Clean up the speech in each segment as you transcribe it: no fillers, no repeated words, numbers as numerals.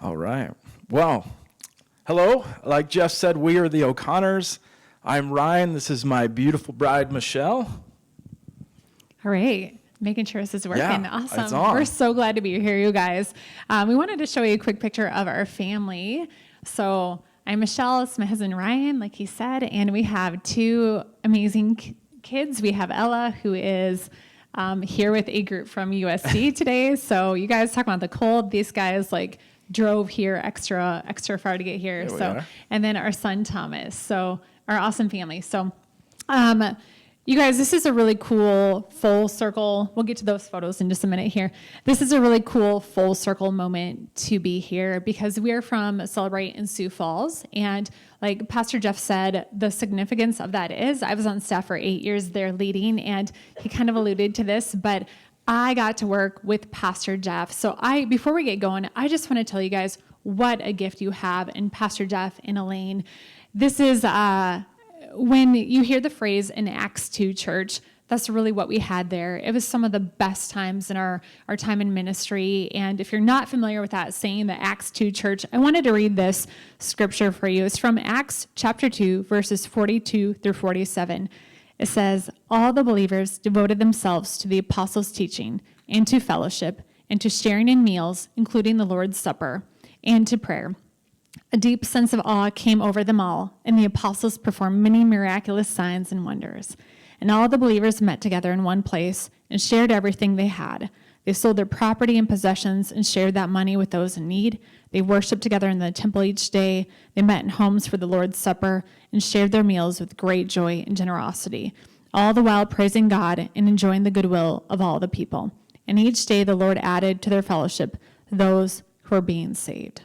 All right. Well, hello. Like Jeff said, we are the O'Connors. I'm Ryan. This is my beautiful bride, Michelle. All right. Making sure this is working. Yeah, Awesome. it's on. We're so glad to be here, you guys. We wanted to show you a quick picture of our family. So I'm Michelle. It's my husband, Ryan, like he said. And we have two amazing kids. We have Ella, who is here with a group from USC today. So you guys talk about the cold. These guys drove here extra far to get here. And then our son, Thomas. So our awesome family. So you guys, this is a really cool full circle. We'll get to those photos in just a minute here. This is a really cool full circle moment to be here because we are from Celebrate in Sioux Falls. And like Pastor Jeff said, the significance of that is I was on staff for 8 years there leading, and he kind of alluded to this, but I got to work with Pastor Jeff. So before we get going, I just want to tell you guys what a gift you have in Pastor Jeff and Elaine. This is when you hear the phrase in Acts 2 church, that's really what we had there. It was some of the best times in our time in ministry. And if you're not familiar with that saying, the Acts 2 church, I wanted to read this scripture for you. It's from Acts chapter 2, verses 42 through 47. It says, all the believers devoted themselves to the apostles' teaching and to fellowship and to sharing in meals, including the Lord's Supper, and to prayer. A deep sense of awe came over them all, and the apostles performed many miraculous signs and wonders. And all the believers met together in one place and shared everything they had. They sold their property and possessions and shared that money with those in need. They worshiped together in the temple each day. They met in homes for the Lord's Supper and shared their meals with great joy and generosity, all the while praising God and enjoying the goodwill of all the people. And each day the Lord added to their fellowship those who were being saved.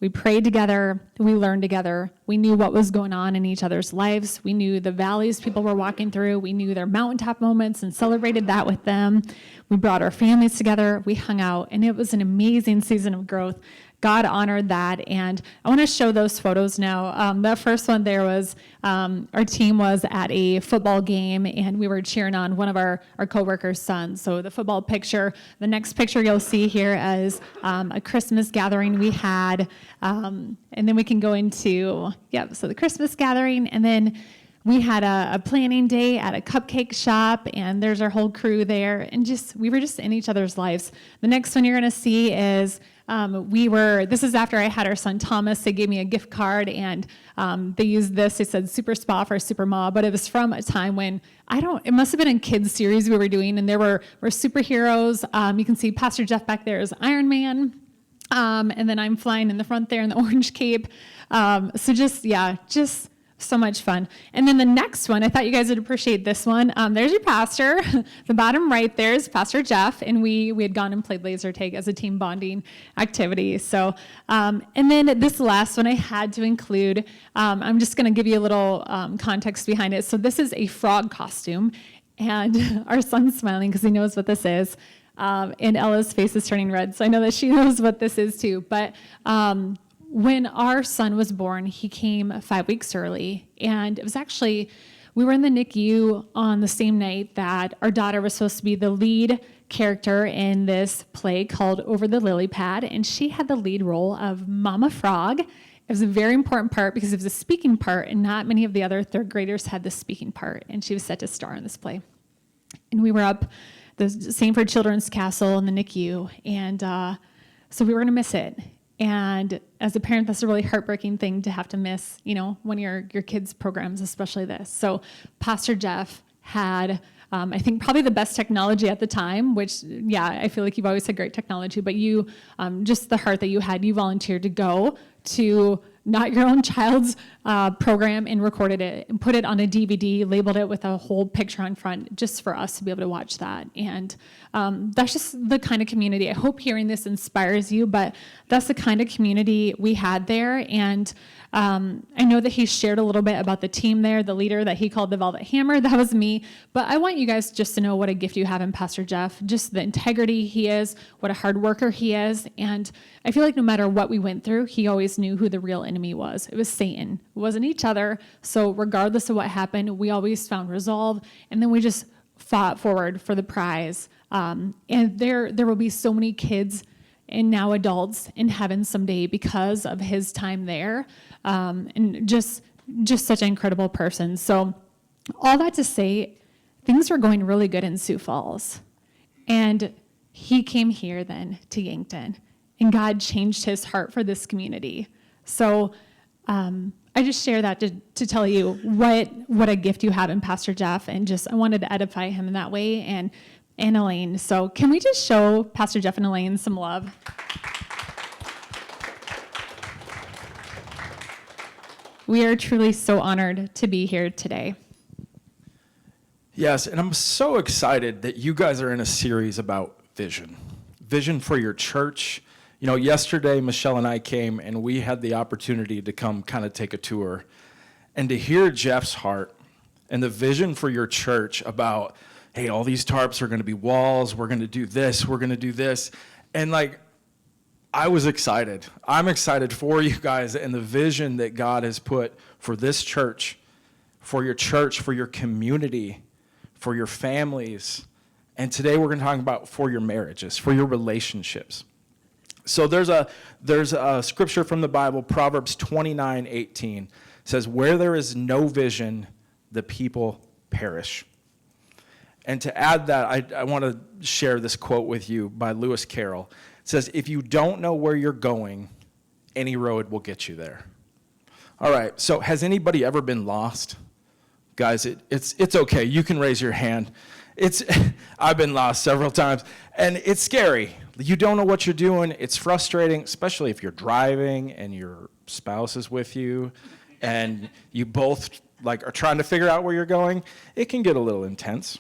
We prayed together, we learned together, we knew what was going on in each other's lives, we knew the valleys people were walking through, we knew their mountaintop moments and celebrated that with them. We brought our families together, we hung out, and it was an amazing season of growth. God honored that, and I want to show those photos now. That first one there was, our team was at a football game, and we were cheering on one of our coworkers' sons. So the football picture, the next picture you'll see here is a Christmas gathering we had, and then we can go into, so the Christmas gathering, and then we had a planning day at a cupcake shop, and there's our whole crew there, and we were just in each other's lives. The next one you're going to see is this is after I had our son Thomas. They gave me a gift card, and they used this. They said Super Spa for Super Ma, but it was from a time when it must have been a kids series we were doing, and there were superheroes. You can see Pastor Jeff back there as Iron Man, and then I'm flying in the front there in the orange cape. So just so much fun. And then the next one, I thought you guys would appreciate this one. There's your pastor. The bottom right there is Pastor Jeff, and we had gone and played laser tag as a team bonding activity. So, and then this last one I had to include, I'm just going to give you a little context behind it. So this is a frog costume, and our son's smiling because he knows what this is. And Ella's face is turning red, so I know that she knows what this is too. But when our son was born, he came 5 weeks early, and it was actually, we were in the NICU on the same night that our daughter was supposed to be the lead character in this play called Over the Lily Pad, and she had the lead role of Mama Frog. It was a very important part because it was a speaking part, and not many of the other third graders had the speaking part, and she was set to star in this play. And we were up the Sanford Children's Castle in the NICU, and so we were going to miss it. And as a parent, that's a really heartbreaking thing to have to miss, one of your kids' programs, especially this. So Pastor Jeff had, I think, probably the best technology at the time, which, I feel like you've always had great technology, but you, just the heart that you had, you volunteered to go to not your own child's program and recorded it and put it on a DVD, labeled it with a whole picture on front just for us to be able to watch that. And that's just the kind of community. I hope hearing this inspires you, but that's the kind of community we had there. And I know that he shared a little bit about the team there, the leader that he called the Velvet Hammer. That was me. But I want you guys just to know what a gift you have in Pastor Jeff, just the integrity he is, what a hard worker he is. And I feel like no matter what we went through, he always knew who the real enemy was. It was Satan. It wasn't each other. So regardless of what happened, we always found resolve. And then we just fought forward for the prize. And there will be so many kids and now adults in heaven someday because of his time there. And just such an incredible person. So all that to say, things were going really good in Sioux Falls. And he came here then to Yankton, and God changed his heart for this community. So I just share that to tell you what a gift you have in Pastor Jeff, and just I wanted to edify him in that way, and Elaine. So can we just show Pastor Jeff and Elaine some love? We are truly so honored to be here today. Yes, and I'm so excited that you guys are in a series about vision for your church. You know, yesterday Michelle and I came and we had the opportunity to come kind of take a tour and to hear Jeff's heart and the vision for your church about, hey, all these tarps are going to be walls, we're going to do this, we're going to do this. And like, I was excited. I'm excited for you guys and the vision that God has put for this church, for your community, for your families. And today we're going to talk about for your marriages, for your relationships. So there's a scripture from the Bible, Proverbs 29:18 says, where there is no vision, the people perish. And to add that, I want to share this quote with you by Lewis Carroll. It says, if you don't know where you're going, any road will get you there. All right, so has anybody ever been lost? Guys, it's okay. You can raise your hand. I've been lost several times, and it's scary. You don't know what you're doing. It's frustrating, especially if you're driving and your spouse is with you, and you both like are trying to figure out where you're going. It can get a little intense.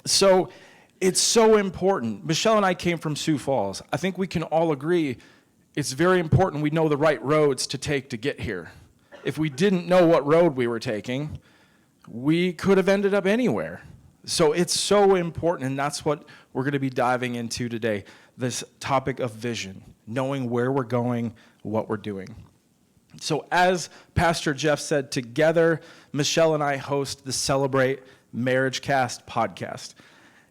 So it's so important. Michelle and I came from Sioux Falls. I think we can all agree it's very important we know the right roads to take to get here. If we didn't know what road we were taking, we could have ended up anywhere. So it's so important, and that's what we're going to be diving into today, this topic of vision, knowing where we're going, what we're doing. So as Pastor Jeff said, together, Michelle and I host the Celebrate Marriage Cast podcast.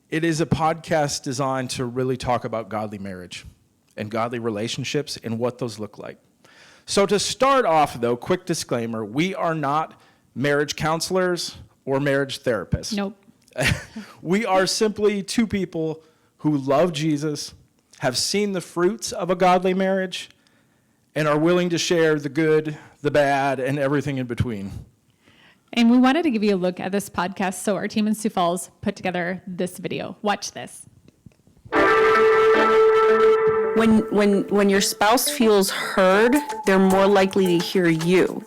It is a podcast designed to really talk about godly marriage and godly relationships and what those look like. So to start off, though, quick disclaimer, we are not marriage counselors or marriage therapists. Nope. We are simply two people who love Jesus, have seen the fruits of a godly marriage, and are willing to share the good, the bad, and everything in between. And we wanted to give you a look at this podcast, so our team in Sioux Falls put together this video. Watch this. When your spouse feels heard, they're more likely to hear you.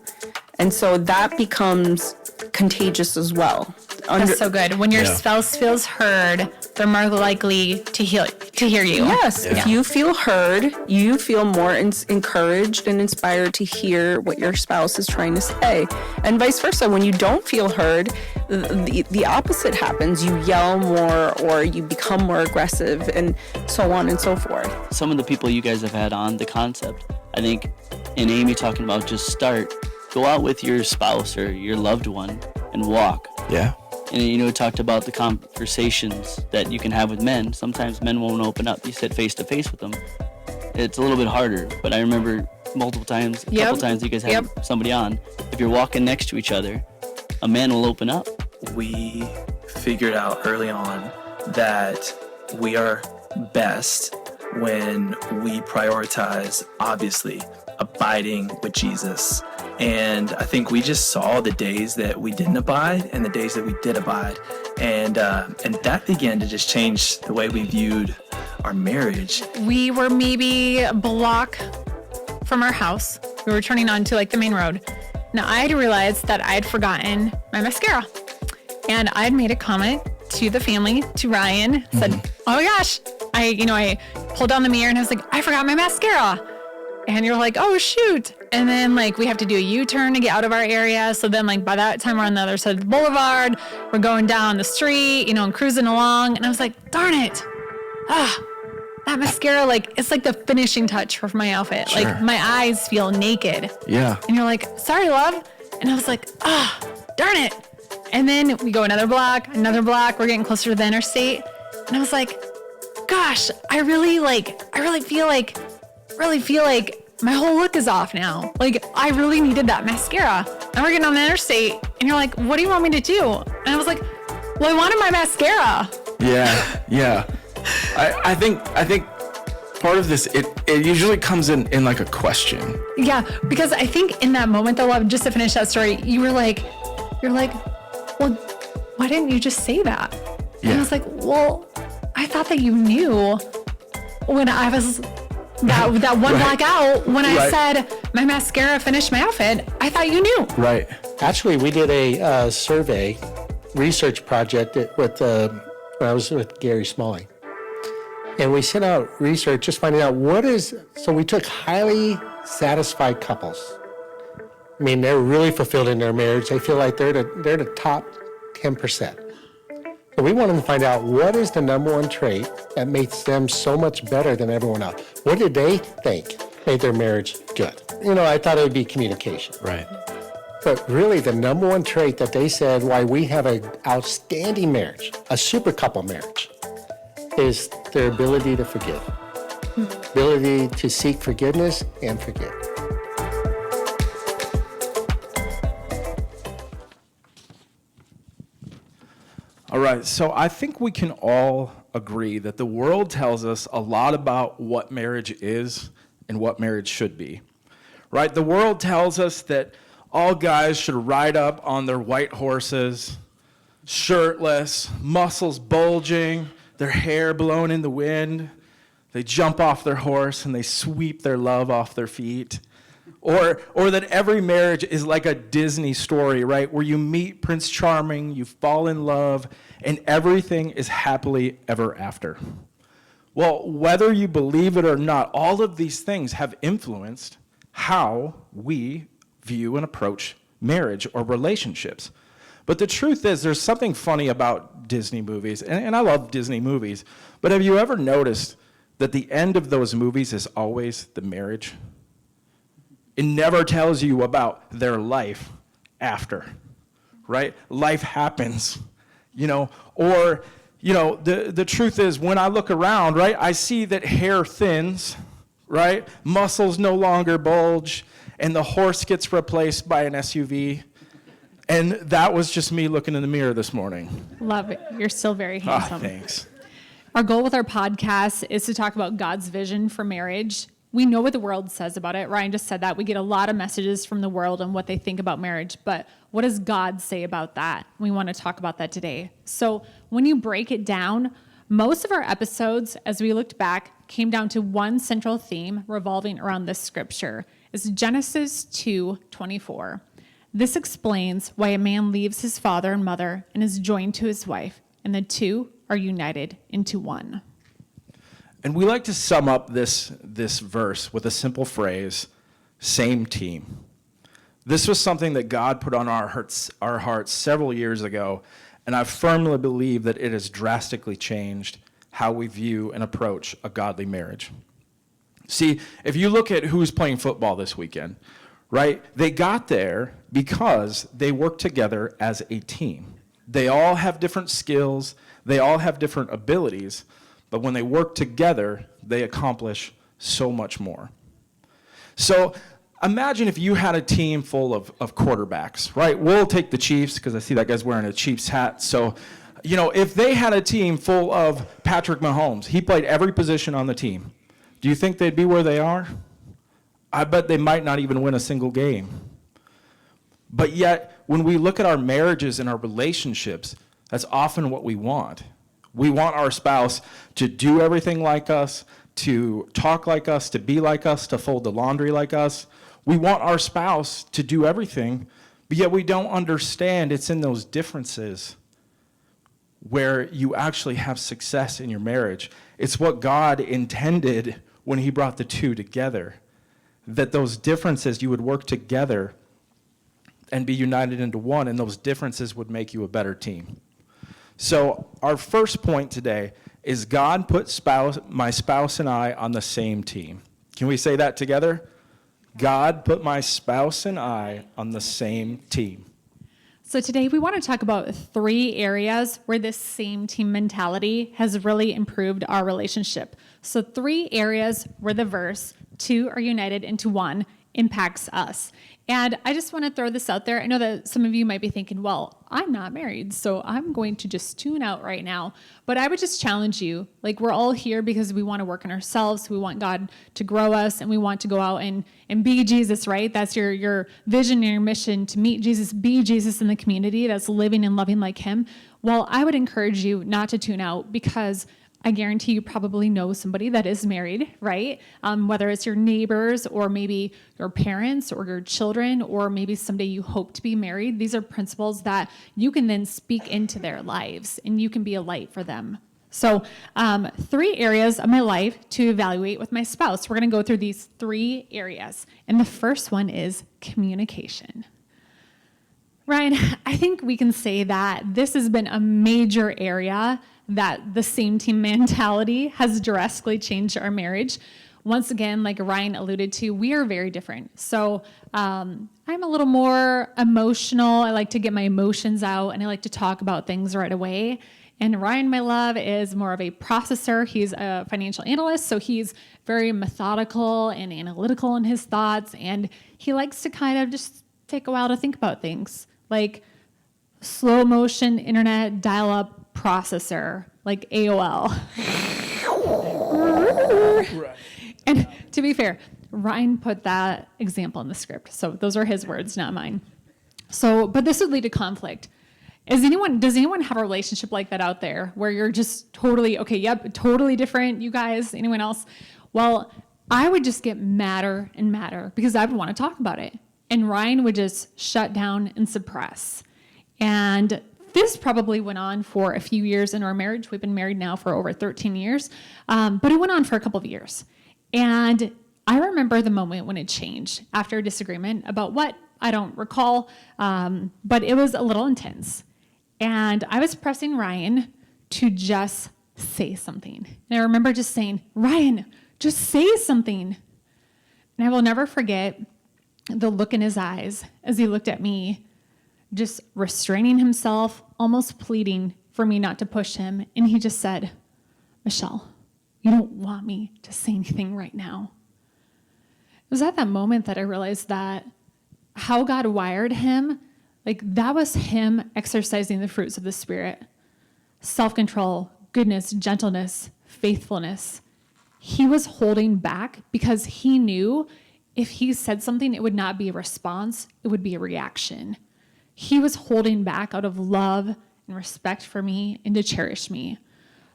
And so that becomes contagious as well. That's so good. When your spouse feels heard, they're more likely to hear you. Yes. If you feel heard, you feel more encouraged and inspired to hear what your spouse is trying to say. And vice versa. When you don't feel heard, the opposite happens. You yell more or you become more aggressive and so on and so forth. Some of the people you guys have had on the concept, I think, and Amy talking about just start, go out with your spouse or your loved one and walk. Yeah. And, talked about the conversations that you can have with men. Sometimes men won't open up. You sit face to face with them. It's a little bit harder, but I remember multiple times, a couple times you guys have somebody on. If you're walking next to each other, a man will open up. We figured out early on that we are best when we prioritize, obviously, abiding with Jesus. And I think we just saw the days that we didn't abide and the days that we did abide. And that began to just change the way we viewed our marriage. We were maybe a block from our house. We were turning onto the main road. Now I had realized that I had forgotten my mascara. And I had made a comment to the family, to Ryan, said, oh my gosh, I pulled down the mirror and I was like, I forgot my mascara. And you're like, oh, shoot. And then we have to do a U-turn to get out of our area. So then by that time we're on the other side of the boulevard, we're going down the street, and cruising along. And I was like, darn it. That mascara, it's like the finishing touch for my outfit. Sure. My eyes feel naked. Yeah. And you're like, sorry, love. And I was like, darn it. And then we go another block. We're getting closer to the interstate. And I was like, gosh, I really I really feel like my whole look is off now. Like, I really needed that mascara. And we're getting on the interstate, and you're like, what do you want me to do? And I was like, well, I wanted my mascara. Yeah. I think part of this, it usually comes in like a question. Yeah, because I think in that moment, though, love, just to finish that story, you're like, well, why didn't you just say that? And I was like, well, I thought that you knew when I was that one blackout when I said my mascara finished my outfit. I thought you knew. Right. Actually, we did a survey research project when I was with Gary Smalling. And we sent out research just finding out so we took highly satisfied couples. I mean, they're really fulfilled in their marriage. They feel like they're the top 10%. So we wanted to find out what is the number one trait that makes them so much better than everyone else. What did they think made their marriage good? I thought it would be communication. Right. But really, the number one trait that they said why we have an outstanding marriage, a super couple marriage, is their ability to forgive. Ability to seek forgiveness and forgive. All right, so I think we can all agree that the world tells us a lot about what marriage is and what marriage should be, right? The world tells us that all guys should ride up on their white horses, shirtless, muscles bulging, their hair blown in the wind. They jump off their horse and they sweep their love off their feet. Or that every marriage is like a Disney story, right? Where you meet Prince Charming, you fall in love, and everything is happily ever after. Well, whether you believe it or not, all of these things have influenced how we view and approach marriage or relationships. But the truth is, there's something funny about Disney movies, and I love Disney movies, but have you ever noticed that the end of those movies is always the marriage? It never tells you about their life after, right? Life happens, or, the truth is when I look around, right, I see that hair thins, right? Muscles no longer bulge, and the horse gets replaced by an SUV. And that was just me looking in the mirror this morning. Love it. You're still very handsome. Thanks. Our goal with our podcast is to talk about God's vision for marriage. We know what the world says about it. Ryan just said that. We get a lot of messages from the world on what they think about marriage, but what does God say about that? We want to talk about that today. So when you break it down, most of our episodes, as we looked back, came down to one central theme revolving around this scripture. It's Genesis 2:24. This explains why a man leaves his father and mother and is joined to his wife, and the two are united into one. And we like to sum up this verse with a simple phrase, same team. This was something that God put on our hearts several years ago, and I firmly believe that it has drastically changed how we view and approach a godly marriage. See, if you look at who's playing football this weekend, right, they got there because they worked together as a team. They all have different skills, they all have different abilities, but when they work together, they accomplish so much more. So imagine if you had a team full of quarterbacks, right? We'll take the Chiefs because I see that guy's wearing a Chiefs hat. So, if they had a team full of Patrick Mahomes, he played every position on the team. Do you think they'd be where they are? I bet they might not even win a single game. But yet, when we look at our marriages and our relationships, that's often what we want. We want our spouse to do everything like us, to talk like us, to be like us, to fold the laundry like us. We want our spouse to do everything, but yet we don't understand it's in those differences where you actually have success in your marriage. It's what God intended when he brought the two together, that those differences, you would work together and be united into one, and those differences would make you a better team. So our first point today is God put my spouse and I on the same team. Can we say that together? God put my spouse and I on the same team. So today we want to talk about 3 areas where this same team mentality has really improved our relationship. So 3 areas where the verse, 2 are united into 1, impacts us. And I just want to throw this out there. I know that some of you might be thinking, well, I'm not married, so I'm going to just tune out right now. But I would just challenge you, like, we're all here because we want to work on ourselves. We want God to grow us, and we want to go out and be Jesus, right? That's your vision and your mission, to meet Jesus, be Jesus in the community that's living and loving like him. Well, I would encourage you not to tune out, because I guarantee you probably know somebody that is married, right? Whether it's your neighbors or maybe your parents or your children, or maybe someday you hope to be married. These are principles that you can then speak into their lives, and you can be a light for them. So 3 areas of my life to evaluate with my spouse. We're going to go through these 3 areas. And the first one is communication. Ryan, I think we can say that this has been a major area that the same team mentality has drastically changed our marriage. Once again, like Ryan alluded to, we are very different. So I'm a little more emotional. I like to get my emotions out, and I like to talk about things right away. And Ryan, my love, is more of a processor. He's a financial analyst, so he's very methodical and analytical in his thoughts, and he likes to kind of just take a while to think about things, like slow motion internet dial-up processor, like AOL. Right. And to be fair, Ryan put that example in the script, so those are his words, not mine. So, but this would lead to conflict. Does anyone have a relationship like that out there, where you're just totally, okay, yep, totally different, you guys, anyone else? Well, I would just get madder and madder because I would want to talk about it. And Ryan would just shut down and suppress. And this probably went on for a few years in our marriage. We've been married now for over 13 years, but it went on for a couple of years. And I remember the moment when it changed after a disagreement about what, I don't recall, but it was a little intense. And I was pressing Ryan to just say something. And I remember just saying, Ryan, just say something. And I will never forget the look in his eyes as he looked at me, just restraining himself, almost pleading for me not to push him. And he just said, Michelle, you don't want me to say anything right now. It was at that moment that I realized that how God wired him, like that was him exercising the fruits of the Spirit. Self-control, goodness, gentleness, faithfulness. He was holding back because he knew if he said something, it would not be a response, it would be a reaction. He was holding back out of love and respect for me and to cherish me.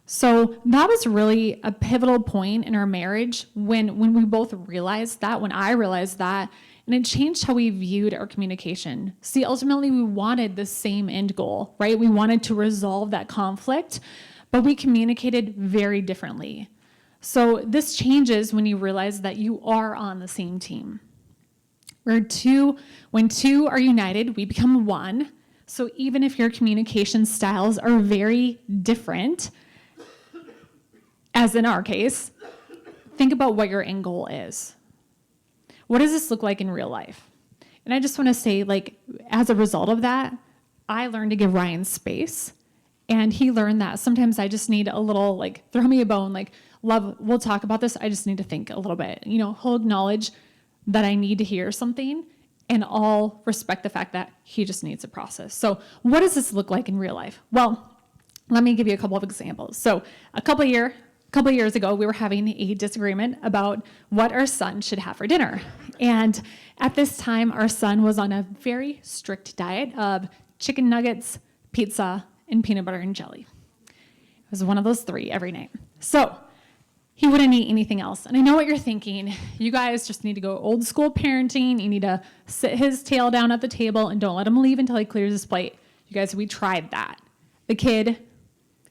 So that was really a pivotal point in our marriage when we both realized that, when I realized that, and it changed how we viewed our communication. See, ultimately we wanted the same end goal, right? We wanted to resolve that conflict, but we communicated very differently. So this changes when you realize that you are on the same team. When 2 are united, we become 1. So even if your communication styles are very different, as in our case, think about what your end goal is. What does this look like in real life? And I just want to say, like, as a result of that, I learned to give Ryan space, and he learned that sometimes I just need a little, like, throw me a bone, like, love, we'll talk about this, I just need to think a little bit. You know, he'll acknowledge that I need to hear something, and I'll respect the fact that he just needs a process. So what does this look like in real life? Well, let me give you a couple of examples. So a couple of years ago, we were having a disagreement about what our son should have for dinner. And at this time, our son was on a very strict diet of chicken nuggets, pizza, and peanut butter and jelly. It was one of those 3 every night. So he wouldn't eat anything else. And I know what you're thinking. You guys just need to go old school parenting. You need to sit his tail down at the table and don't let him leave until he clears his plate. You guys, we tried that. The kid,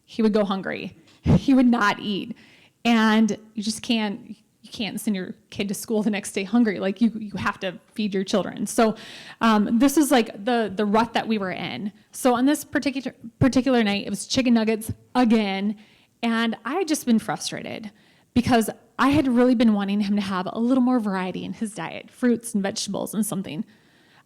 he would go hungry. He would not eat. And you just can't send your kid to school the next day hungry. Like you have to feed your children. So this is like the rut that we were in. So on this particular night, it was chicken nuggets again. And I had just been frustrated because I had really been wanting him to have a little more variety in his diet, fruits and vegetables and something.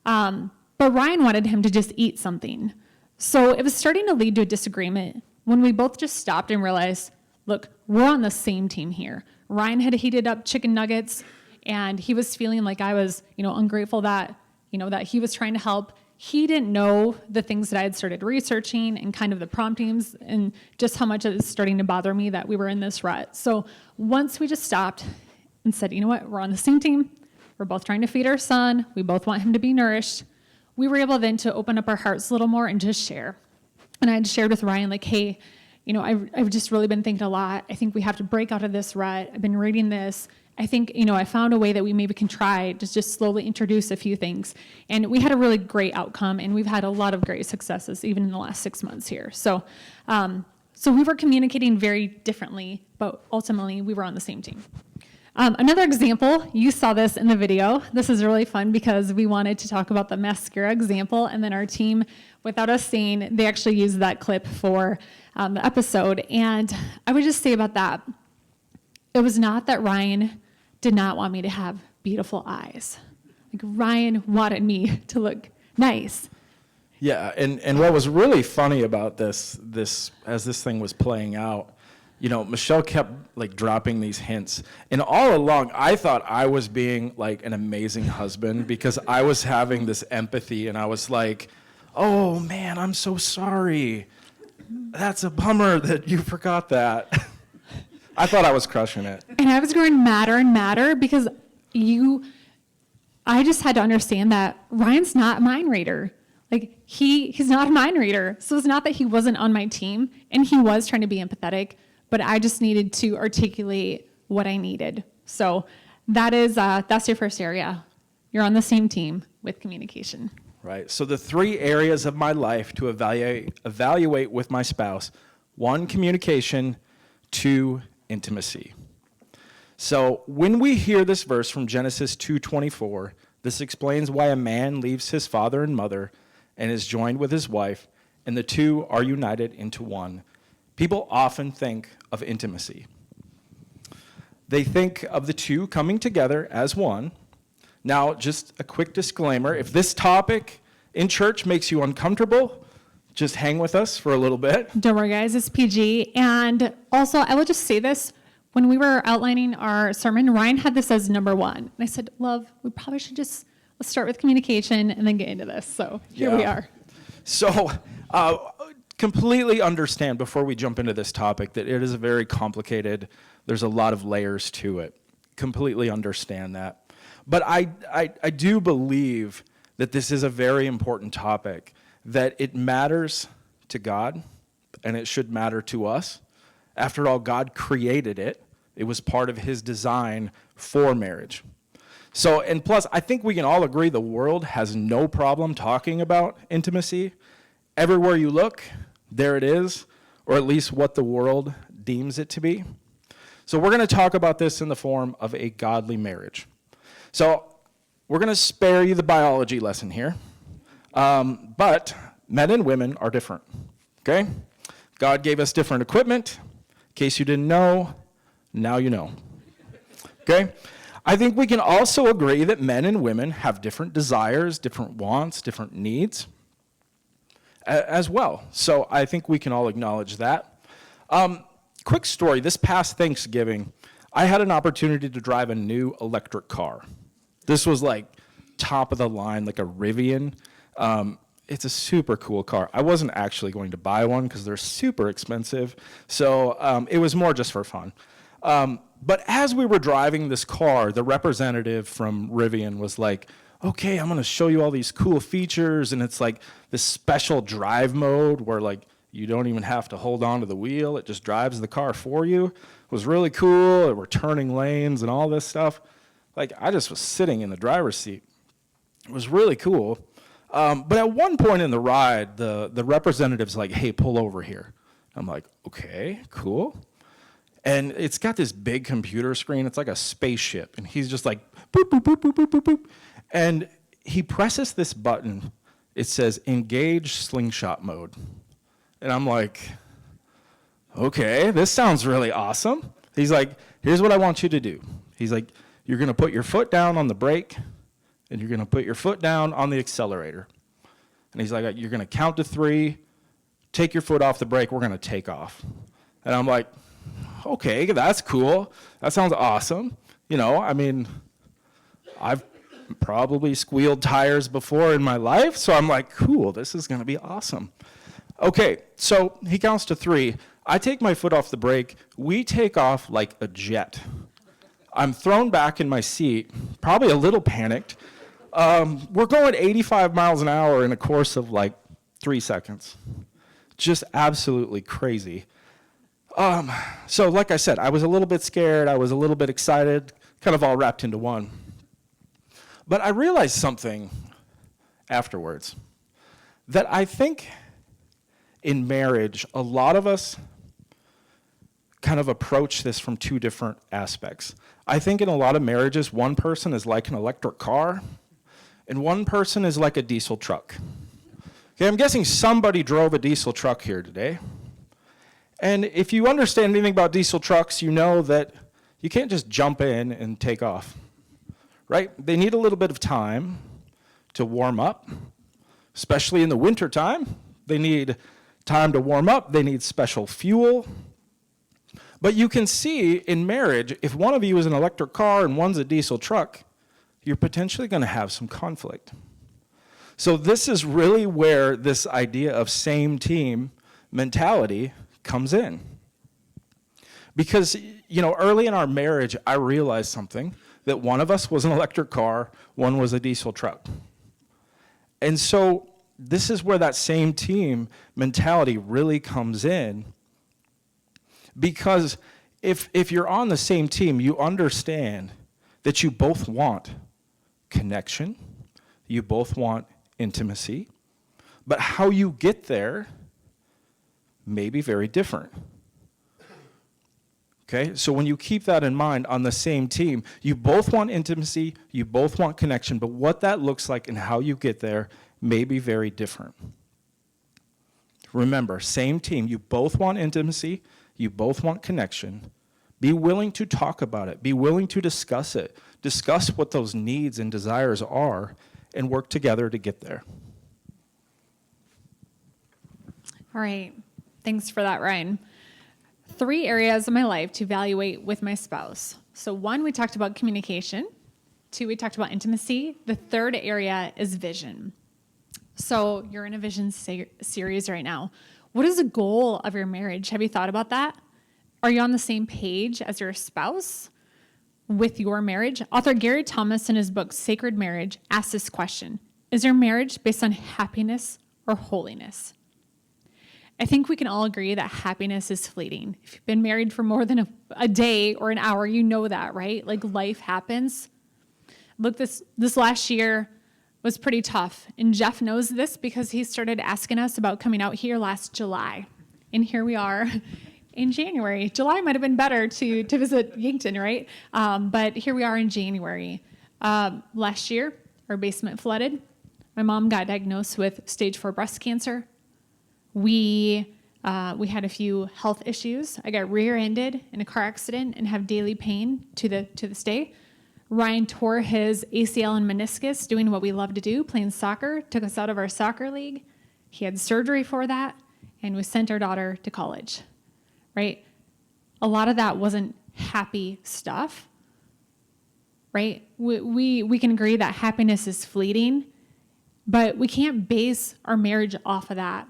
But but Ryan wanted him to just eat something. So it was starting to lead to a disagreement when we both just stopped and realized, look, we're on the same team here. Ryan had heated up chicken nuggets, and he was feeling like I was, ungrateful that, that he was trying to help. He didn't know the things that I had started researching and kind of the promptings and just how much it was starting to bother me that we were in this rut. So once we just stopped and said, you know what, we're on the same team. We're both trying to feed our son. We both want him to be nourished. We were able then to open up our hearts a little more and just share. And I had shared with Ryan, like, hey, I've just really been thinking a lot. I think we have to break out of this rut. I've been reading this. I think, I found a way that we maybe can try to just slowly introduce a few things. And we had a really great outcome, and we've had a lot of great successes even in the last 6 months here. So we were communicating very differently, but ultimately we were on the same team. Another example, you saw this in the video. This is really fun because we wanted to talk about the mascara example, and then our team, without us saying, they actually used that clip for the episode. And I would just say about that, it was not that Ryan did not want me to have beautiful eyes. Like, Ryan wanted me to look nice. Yeah, and what was really funny about this as this thing was playing out, Michelle kept like dropping these hints. And all along, I thought I was being like an amazing husband because I was having this empathy, and I was like, oh man, I'm so sorry. That's a bummer that you forgot that. I thought I was crushing it. And I was growing madder and madder because I just had to understand that Ryan's not a mind reader. Like, he's not a mind reader. So it's not that he wasn't on my team, and he was trying to be empathetic, but I just needed to articulate what I needed. So that's your first area. You're on the same team with communication. Right. So the 3 areas of my life to evaluate with my spouse: 1, communication; 2, intimacy. So when we hear this verse from Genesis 2:24, this explains why a man leaves his father and mother and is joined with his wife, and the two are united into one. People often think of intimacy. They think of the two coming together as one. Now, just a quick disclaimer, if this topic in church makes you uncomfortable, just hang with us for a little bit. Don't worry, guys, it's PG. And also, I will just say this. When we were outlining our sermon, Ryan had this as number 1. And I said, love, we probably should let's start with communication and then get into this. So here we are. So completely understand before we jump into this topic that it is a very complicated, there's a lot of layers to it. Completely understand that. But I do believe that this is a very important topic, that it matters to God and it should matter to us. After all, God created it. It was part of his design for marriage. So, and plus, I think we can all agree the world has no problem talking about intimacy. Everywhere you look, there it is, or at least what the world deems it to be. So we're going to talk about this in the form of a godly marriage. So we're going to spare you the biology lesson here, but men and women are different, okay? God gave us different equipment. In case you didn't know, now you know, okay? I think we can also agree that men and women have different desires, different wants, different needs as well. So I think we can all acknowledge that. Quick story, this past Thanksgiving, I had an opportunity to drive a new electric car. This was like top of the line, like a Rivian. It's a super cool car. I wasn't actually going to buy one because they're super expensive. So it was more just for fun. But as we were driving this car, the representative from Rivian was like, okay, I'm going to show you all these cool features. And it's like this special drive mode where like you don't even have to hold on to the wheel. It just drives the car for you. It was really cool. There were turning lanes and all this stuff. Like I just was sitting in the driver's seat. It was really cool. But at one point in the ride, the representative's like, hey, pull over here. I'm like, okay, cool. And it's got this big computer screen. It's like a spaceship. And he's just like, boop, boop, boop, boop, boop, boop, boop. And he presses this button. It says, engage slingshot mode. And I'm like, okay, this sounds really awesome. He's like, here's what I want you to do. He's like, you're going to put your foot down on the brake, and you're going to put your foot down on the accelerator. And he's like, you're going to count to 3, take your foot off the brake, we're going to take off. And I'm like, okay, that's cool. That sounds awesome. You know, I mean, I've probably squealed tires before in my life, so I'm like, cool, this is going to be awesome. Okay, so he counts to 3. I take my foot off the brake. We take off like a jet. I'm thrown back in my seat, probably a little panicked. We're going 85 miles an hour in a course of like 3 seconds. Just absolutely crazy. So like I said, I was a little bit scared. I was a little bit excited, kind of all wrapped into one. But I realized something afterwards, that I think in marriage, a lot of us kind of approach this from 2 different aspects. I think in a lot of marriages, one person is like an electric car, and one person is like a diesel truck. Okay, I'm guessing somebody drove a diesel truck here today. And if you understand anything about diesel trucks, you know that you can't just jump in and take off, right? They need a little bit of time to warm up, especially in the wintertime. They need time to warm up. They need special fuel. But you can see in marriage, if one of you is an electric car and one's a diesel truck, you're potentially going to have some conflict. So this is really where this idea of same team mentality comes in. Because, you know, early in our marriage, I realized something, that one of us was an electric car, one was a diesel truck. And so this is where that same team mentality really comes in. Because if you're on the same team, you understand that you both want connection, you both want intimacy, but how you get there may be very different. Okay, so when you keep that in mind on the same team, you both want intimacy, you both want connection, but what that looks like and how you get there may be very different. Remember, same team, you both want intimacy, you both want connection. Be willing to talk about it, be willing to discuss it, discuss what those needs and desires are, and work together to get there. All right. Thanks for that, Ryan. 3 areas of my life to evaluate with my spouse. So 1, we talked about communication. 2, we talked about intimacy. The 3rd area is vision. So you're in a vision series right now. What is the goal of your marriage? Have you thought about that? Are you on the same page as your spouse with your marriage? Author Gary Thomas, in his book, Sacred Marriage, asks this question: is your marriage based on happiness or holiness? I think we can all agree that happiness is fleeting. If you've been married for more than a day or an hour, you know that, right? Like, life happens. Look, this last year was pretty tough. And Jeff knows this because he started asking us about coming out here last July. And here we are in January. July might have been better to visit Yankton, right? But here we are in January. Last year, our basement flooded. My mom got diagnosed with stage 4 breast cancer. We had a few health issues. I got rear-ended in a car accident and have daily pain to this day. Ryan tore his ACL and meniscus doing what we love to do, playing soccer, took us out of our soccer league. He had surgery for that, and we sent our daughter to college, right? A lot of that wasn't happy stuff, right? We can agree that happiness is fleeting, but we can't base our marriage off of that.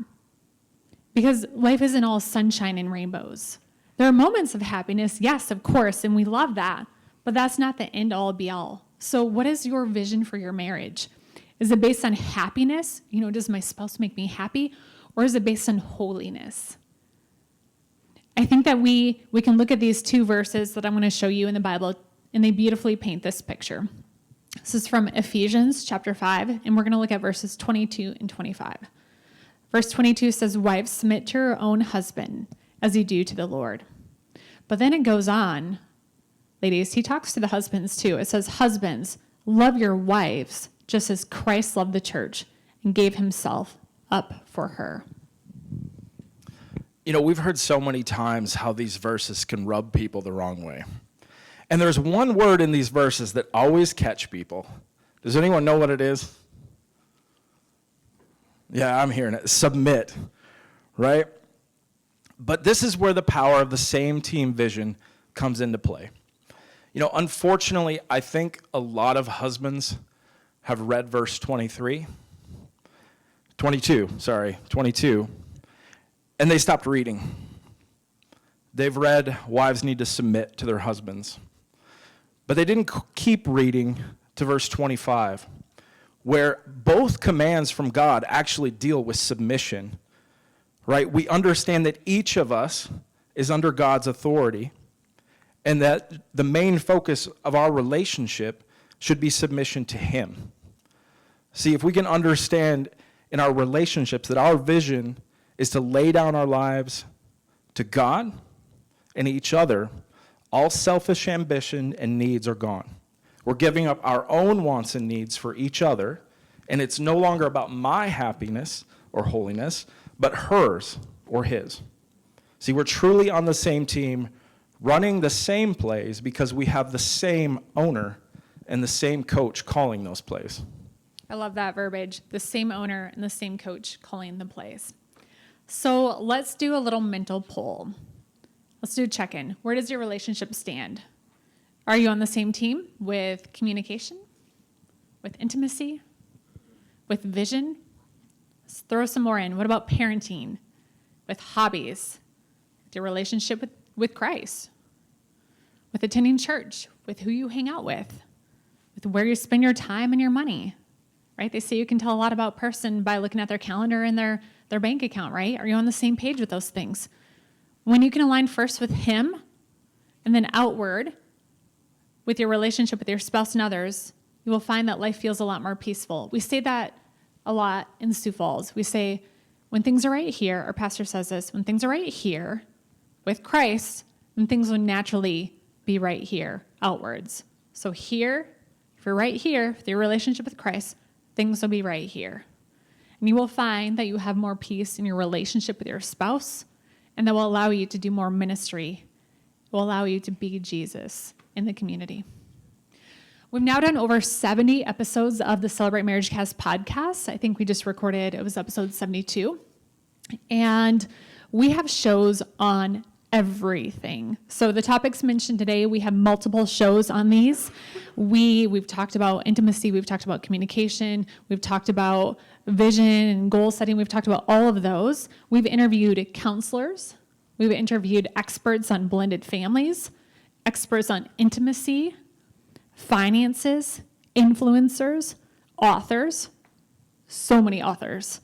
Because life isn't all sunshine and rainbows. There are moments of happiness, yes, of course, and we love that, but that's not the end all be all. So what is your vision for your marriage? Is it based on happiness? You know, does my spouse make me happy? Or is it based on holiness? I think that we can look at these 2 verses that I'm going to show you in the Bible, and they beautifully paint this picture. This is from Ephesians chapter 5, and we're going to look at verses 22 and 25. Verse 22 says, "Wives, submit to your own husband as you do to the Lord." But then it goes on, ladies, he talks to the husbands too. It says, "Husbands, love your wives just as Christ loved the church and gave himself up for her." You know, we've heard so many times how these verses can rub people the wrong way. And there's one word in these verses that always catch people. Does anyone know what it is? Yeah, I'm hearing it. Submit, right? But this is where the power of the same team vision comes into play. You know, unfortunately, I think a lot of husbands have read verse 22, and they stopped reading. They've read wives need to submit to their husbands. But they didn't keep reading to verse 25, where both commands from God actually deal with submission, right? We understand that each of us is under God's authority, and that the main focus of our relationship should be submission to Him. See, if we can understand in our relationships that our vision is to lay down our lives to God and each other, all selfish ambition and needs are gone. We're giving up our own wants and needs for each other, and it's no longer about my happiness or holiness, but hers or his. See, we're truly on the same team, running the same plays because we have the same owner and the same coach calling those plays. I love that verbiage, the same owner and the same coach calling the plays. So let's do a little mental poll. Let's do a check-in. Where does your relationship stand? Are you on the same team with communication, with intimacy, with vision? Let's throw some more in. What about parenting, with hobbies, with your relationship with Christ, with attending church, with who you hang out with where you spend your time and your money, right? They say you can tell a lot about a person by looking at their calendar and their bank account, right? Are you on the same page with those things? When you can align first with Him and then outward with your relationship with your spouse and others, you will find that life feels a lot more peaceful. We say that a lot in Sioux Falls. We say, when things are right here, our pastor says this, when things are right here with Christ, then things will naturally be right here outwards. So here, if you're right here with your relationship with Christ, things will be right here. And you will find that you have more peace in your relationship with your spouse, and that will allow you to do more ministry. It will allow you to be Jesus in the community. We've now done over 70 episodes of the Celebrate Marriage Cast podcast. I think we just recorded, it was episode 72. And we have shows on everything. So the topics mentioned today, we have multiple shows on these. We've talked about intimacy, we've talked about communication, we've talked about vision and goal setting, we've talked about all of those. We've interviewed counselors, we've interviewed experts on blended families, experts on intimacy, finances, influencers, authors, so many authors.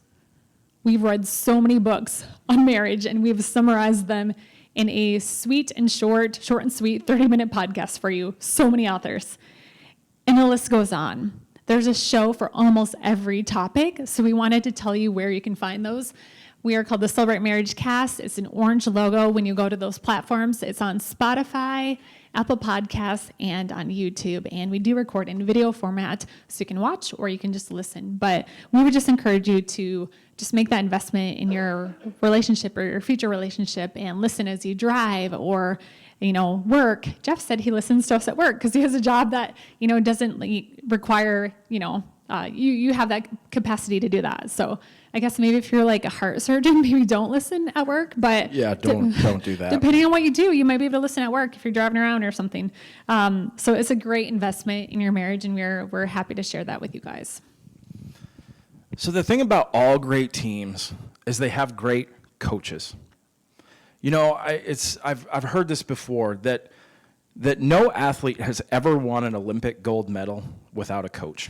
We've read so many books on marriage, and we've summarized them in a short and sweet 30-minute podcast for you. So many authors. And the list goes on. There's a show for almost every topic, so we wanted to tell you where you can find those. We are called the Celebrate Marriage Cast. It's an orange logo when you go to those platforms. It's on Spotify, Apple Podcasts, and on YouTube. And we do record in video format, so you can watch or you can just listen. But we would just encourage you to just make that investment in your relationship or your future relationship and listen as you drive or, work. Jeff said he listens to us at work because he has a job that, doesn't require, you have that capacity to do that. So I guess maybe if you're like a heart surgeon, maybe don't listen at work, but Yeah, don't do that. Depending on what you do, you might be able to listen at work if you're driving around or something. So it's a great investment in your marriage, and we're happy to share that with you guys. So the thing about all great teams is they have great coaches. I've heard this before that no athlete has ever won an Olympic gold medal without a coach.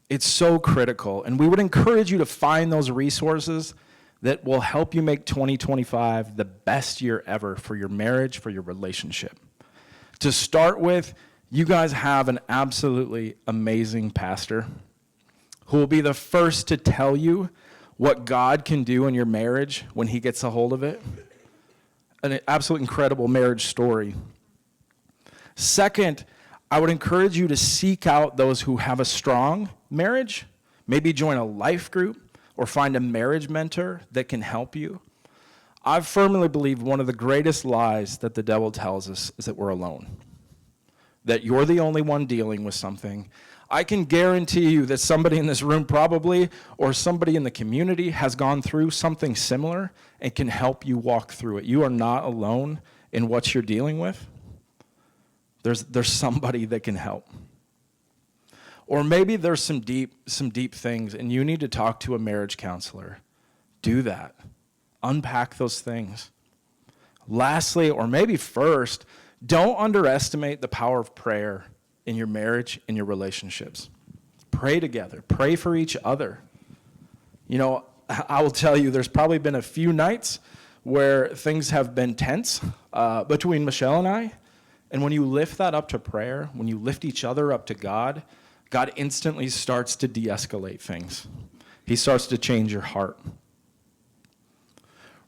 It's so critical, and we would encourage you to find those resources that will help you make 2025 the best year ever for your marriage, for your relationship. To start with, you guys have an absolutely amazing pastor who will be the first to tell you what God can do in your marriage when he gets a hold of it. An absolute incredible marriage story. Second, I would encourage you to seek out those who have a strong marriage, maybe join a life group or find a marriage mentor that can help you. I firmly believe one of the greatest lies that the devil tells us is that we're alone, that you're the only one dealing with something. I can guarantee you that somebody in this room probably, or somebody in the community, has gone through something similar and can help you walk through it. You are not alone in what you're dealing with. There's somebody that can help. Or maybe there's some deep things and you need to talk to a marriage counselor. Do that. Unpack those things. Lastly, or maybe first, don't underestimate the power of prayer in your marriage, in your relationships. Pray together. Pray for each other. You know, I will tell you, there's probably been a few nights where things have been tense between Michelle and I. And when you lift that up to prayer, when you lift each other up to God, God instantly starts to de-escalate things. He starts to change your heart.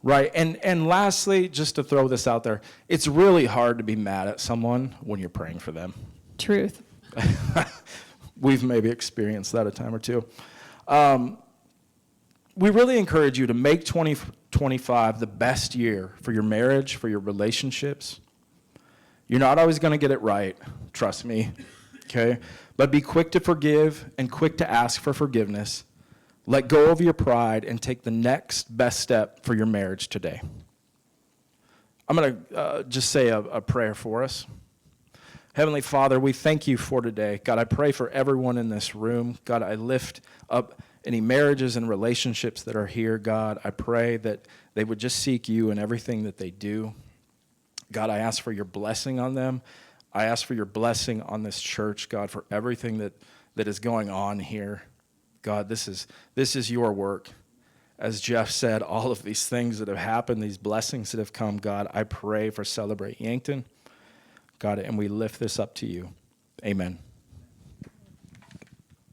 Right, and lastly, just to throw this out there, it's really hard to be mad at someone when you're praying for them. Truth. We've maybe experienced that a time or two. We really encourage you to make 2025 the best year for your marriage, for your relationships. You're not always going to get it right, trust me, okay? But be quick to forgive and quick to ask for forgiveness. Let go of your pride and take the next best step for your marriage today. I'm going to just say a prayer for us. Heavenly Father, we thank you for today. God, I pray for everyone in this room. God, I lift up any marriages and relationships that are here. God, I pray that they would just seek you in everything that they do. God, I ask for your blessing on them. I ask for your blessing on this church, God, for everything that is going on here. God, this is your work. As Jeff said, all of these things that have happened, these blessings that have come, God, I pray for Celebrate Yankton. God, and we lift this up to you. Amen.